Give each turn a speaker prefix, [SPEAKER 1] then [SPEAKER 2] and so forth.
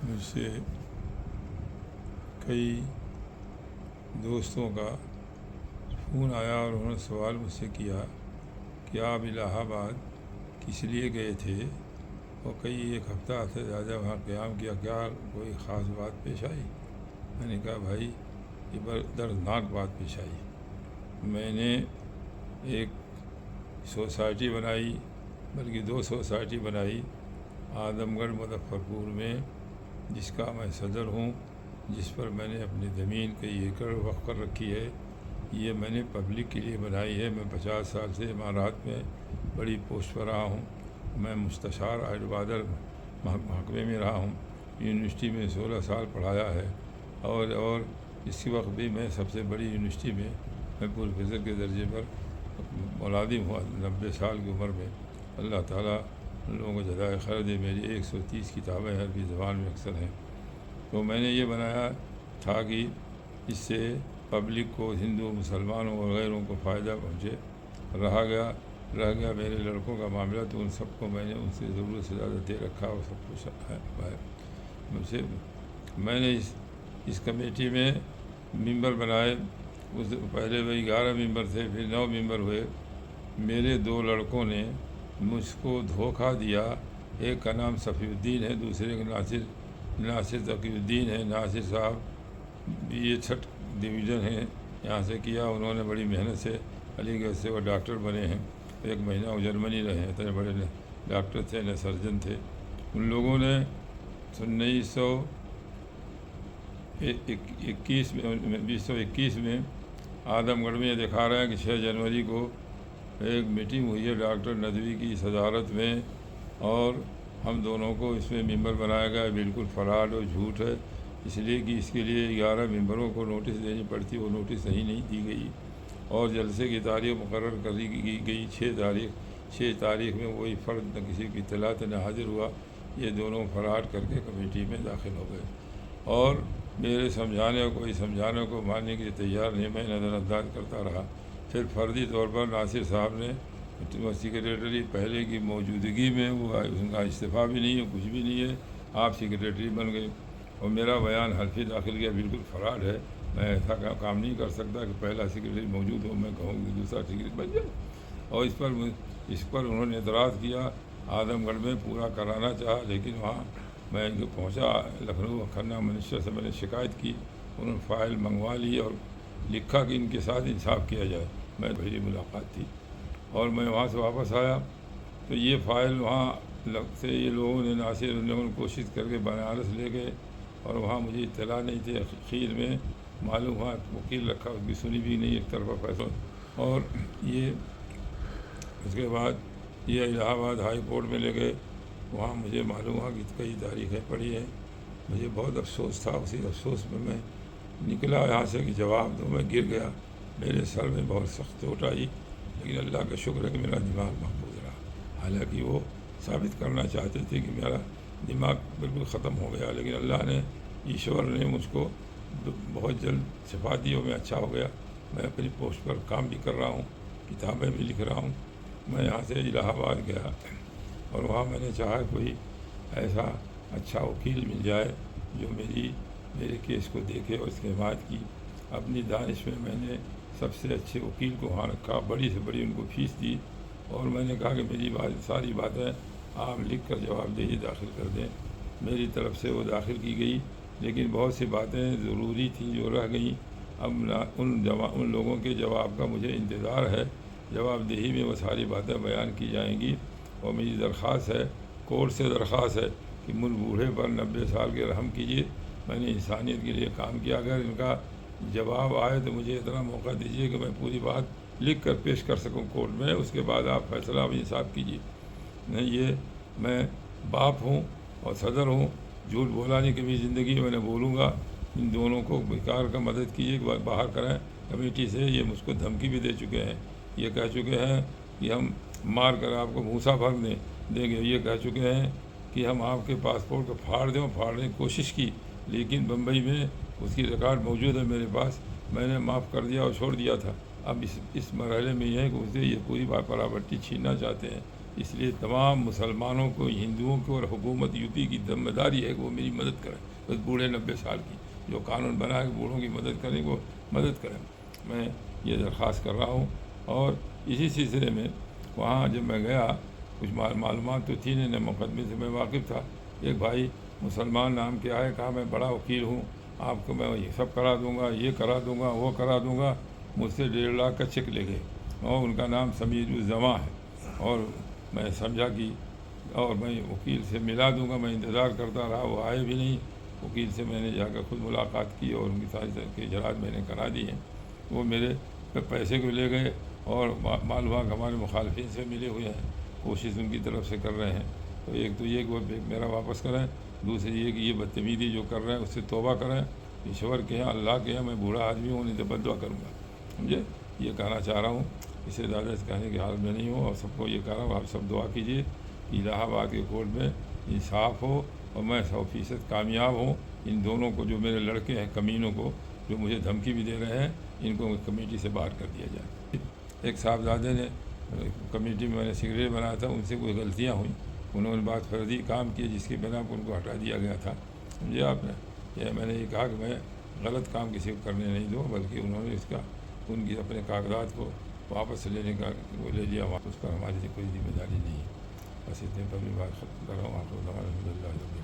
[SPEAKER 1] مجھ سے کئی دوستوں کا فون آیا اور انہوں نے سوال مجھ سے کیا کہ آپ الہ آباد کس لیے گئے تھے اور ایک ہفتہ سے زیادہ وہاں قیام کیا، کیا کوئی خاص بات پیش آئی؟ میں نے کہا بھائی یہ دردناک بات پیش آئی۔ میں نے ایک سوسائٹی بنائی، بلکہ 2 سوسائٹی بنائی اعظم گڑھ مظفر پور میں، جس کا میں صدر ہوں، جس پر میں نے اپنی زمین کئی ایکڑ وقف کر رکھی ہے۔ یہ میں نے پبلک کے لیے بنائی ہے۔ میں 50 سال سے امارات میں بڑی پوسٹ پر رہا ہوں۔ میں مستشار بادر محکمے میں رہا ہوں، یونیورسٹی میں 16 سال پڑھایا ہے، اور اس وقت بھی میں سب سے بڑی یونیورسٹی میں پروفیسر کے درجے پر ملازم ہوا 90 سال کی عمر میں۔ اللہ تعالیٰ ان لوگوں کو جزائے خیر دے۔ میری 130 کتابیں عربی زبان میں اکثر ہیں۔ تو میں نے یہ بنایا تھا کہ اس سے پبلک کو، ہندو مسلمانوں اور غیروں کو فائدہ پہنچے۔ رہ گیا میرے لڑکوں کا معاملہ، تو ان سب کو میں نے ان سے ضرورت سے زیادہ دے رکھا اور سب کچھ ہے۔ میں نے اس کمیٹی میں ممبر بنائے۔ اس پہلے وہی 11 ممبر تھے، پھر 9 ممبر ہوئے۔ میرے 2 لڑکوں نے مجھ کو دھوکہ دیا۔ ایک کا نام صفی الدین ہے، دوسرے کا ناصر تقی الدین ہے۔ ناصر صاحب BA 6 ڈویژن ہیں، یہاں سے کیا انہوں نے بڑی محنت سے، علی گڑھ سے وہ ڈاکٹر بنے ہیں۔ 1 مہینہ وہ جرمنی رہے ہیں، اتنے بڑے ڈاکٹر تھے، نہ سرجن تھے۔ ان لوگوں نے 2021 میں اعظم گڑھ میں یہ دکھا رہے ہیں کہ 6 جنوری کو ایک میٹنگ ہوئی ہے ڈاکٹر ندوی کی صدارت میں، اور ہم دونوں کو اس میں ممبر بنایا گیا۔ بالکل فراڈ اور جھوٹ ہے، اس لیے کہ اس کے لیے 11 ممبروں کو نوٹس دینی پڑتی، وہ نوٹس صحیح نہیں دی گئی، اور جلسے کی تاریخ مقرر کر دی گئی 6 تاریخ میں وہی فرد نہ کسی کی اطلاع نہ حاضر ہوا۔ یہ دونوں فراڈ کر کے کمیٹی میں داخل ہو گئے، اور میرے سمجھانے کو ماننے کے لیے تیار نہیں۔ میں نظر انداز کرتا رہا۔ پھر فردی طور پر ناصر صاحب نے سیکریٹری پہلے کی موجودگی میں، وہ ان کا استعفیٰ بھی نہیں ہے، کچھ بھی نہیں ہے، آپ سیکریٹری بن گئے، اور میرا بیان حلفی داخل کیا۔ بالکل فراڈ ہے، میں ایسا کام نہیں کر سکتا کہ پہلا سیکریٹری موجود ہو میں کہوں کہ دوسرا سیکریٹری بن جائے۔ اور اس پر انہوں نے اعتراض کیا۔ اعظم گڑھ میں پورا کرانا چاہا، لیکن وہاں میں پہنچا لکھنؤ، کھنہ منسٹر سے میں نے شکایت کی۔ انہوں نے فائل منگوا لی اور لکھا کہ ان کے ساتھ انصاف کیا جائے۔ میری ملاقات تھی، اور میں وہاں سے واپس آیا تو یہ فائل وہاں سے یہ لوگوں نے لوگوں نے کوشش کر کے بنارس لے گئے، اور وہاں مجھے اطلاع نہیں تھی۔ اخیر میں معلوم ہوا، وکیل رکھا، اس کی سنی بھی نہیں، ایک طرفہ فیصلہ۔ اور اس کے بعد یہ الہ آباد ہائی کورٹ میں لے گئے، وہاں مجھے معلوم ہوا کہ کئی تاریخیں پڑھی ہیں۔ مجھے بہت افسوس تھا، اسی افسوس میں نکلا یہاں سے کہ جواب دوں۔ میں گر گیا، میرے سر میں بہت سخت چوٹ آئی، لیکن اللہ کا شکر ہے کہ میرا دماغ محفوظ رہا۔ حالانکہ وہ ثابت کرنا چاہتے تھے کہ میرا دماغ بالکل ختم ہو گیا، لیکن اللہ نے، ایشور نے مجھ کو بہت جلد شفا دی اور میں اچھا ہو گیا۔ میں اپنی پوسٹ پر کام بھی کر رہا ہوں، کتابیں بھی لکھ رہا ہوں۔ میں یہاں سے الہ آباد گیا، اور وہاں میں نے چاہا کوئی ایسا اچھا وکیل مل جائے جو میرے کیس کو دیکھے اور اس کی حمایت کی۔ اپنی دانش میں نے سب سے اچھے وکیل کو وہاں رکھا، بڑی سے بڑی ان کو فیس دی، اور میں نے کہا کہ میری ساری باتیں آپ لکھ کر جواب دہی داخل کر دیں۔ میری طرف سے وہ داخل کی گئی، لیکن بہت سی باتیں ضروری تھیں جو رہ گئیں۔ اب ان لوگوں کے جواب کا مجھے انتظار ہے۔ جواب دہی میں وہ ساری باتیں بیان کی جائیں گی، اور میری درخواست ہے، کورٹ سے درخواست ہے کہ مجھ بوڑھے پر 90 سال کے رحم کیجیے۔ میں نے انسانیت کے لیے کام کیا، اگر ان کا جواب آئے تو مجھے اتنا موقع دیجیے کہ میں پوری بات لکھ کر پیش کر سکوں کورٹ میں، اس کے بعد آپ فیصلہ بھی انصاف کیجیے۔ نہیں، یہ میں باپ ہوں اور صدر ہوں، جھوٹ بولا نہیں کبھی زندگی میں نے بولوں گا۔ ان دونوں کو بیکار کا مدد کیجیے کہ باہر کریں کمیٹی سے۔ یہ مجھ کو دھمکی بھی دے چکے ہیں، یہ کہہ چکے ہیں کہ ہم مار کر آپ کو بھوسا بھر دیں گے۔ یہ کہہ چکے ہیں کہ ہم آپ کے پاسپورٹ کو پھاڑنے کی کوشش کی، لیکن بمبئی میں اس کی ریکارڈ موجود ہے میرے پاس، میں نے معاف کر دیا اور چھوڑ دیا تھا۔ اب اس مرحلے میں یہ ہے کہ اسے یہ پوری پراپرٹی چھیننا چاہتے ہیں۔ اس لیے تمام مسلمانوں کو، ہندوؤں کو اور حکومت یو پی کی ذمہ داری ہے کہ وہ میری مدد کریں، بس بوڑھے 90 سال کی جو قانون بنا ہے کہ بوڑھوں کی مدد کریں، وہ مدد کریں۔ میں یہ درخواست کر رہا ہوں۔ اور اسی سلسلے میں وہاں جب میں گیا، کچھ معلومات تو تھی نہیں، مقدمے سے میں واقف تھا۔ ایک بھائی مسلمان نام کے آئے، کہا میں بڑا وکیل ہوں، آپ کو میں یہ سب کرا دوں گا، یہ کرا دوں گا، وہ کرا دوں گا۔ مجھ سے 1.5 لاکھ کا چیک لے گئے، اور ان کا نام سمیر الزماں ہے۔ اور میں سمجھا کہ اور میں وکیل سے ملا دوں گا، میں انتظار کرتا رہا، وہ آئے بھی نہیں۔ وکیل سے میں نے جا کر خود ملاقات کی اور ان کی ساری طرح کے اجراءات میں نے کرا دیے ہیں۔ وہ میرے پیسے کو لے گئے، اور معلوم ہوا کہ ہمارے مخالفین سے ملے ہوئے ہیں، کوشش ان کی طرف سے کر رہے ہیں۔ تو ایک تو یہ کہ وہ میرا واپس کریں، دوسری یہ کہ یہ بدتمیزی جو کر رہے ہیں اس سے توبہ کریں، ایشور کے ہیں، اللہ کے ہیں، میں بوڑھا آدمی ہوں، نہیں تو بد دعا کروں گا، سمجھے؟ یہ کہنا چاہ رہا ہوں، اس سے زیادہ کہنے کے حال میں نہیں ہوں۔ اور سب کو یہ کہہ رہا ہوں، آپ سب دعا کیجیے کہ الہ آباد کے کورٹ میں انصاف ہو اور میں 100% کامیاب ہوں۔ ان دونوں کو، جو میرے لڑکے ہیں کمینوں کو، جو مجھے دھمکی بھی دے رہے ہیں، ان کو کمیٹی سے باہر کر دیا جائے۔ ایک صاحبزادے نے کمیٹی میں نے سیکریٹری بنایا تھا، ان سے کوئی غلطیاں ہوئیں، انہوں نے بات فرضی کام کیے جس کی بنا پر ان کو ہٹا دیا گیا تھا، سمجھے آپ نے؟ یہ میں نے یہ کہا کہ میں غلط کام کسی کو کرنے نہیں دوں، بلکہ انہوں نے اس کا ان کی اپنے کاغذات کو واپس لینے کا وہ لے لیا، اس پر ہماری کوئی ذمہ داری نہیں ہے۔ بس اتنے پر بھی بات ختم کر رہا ہوں۔ آپ کو الحمد للہ۔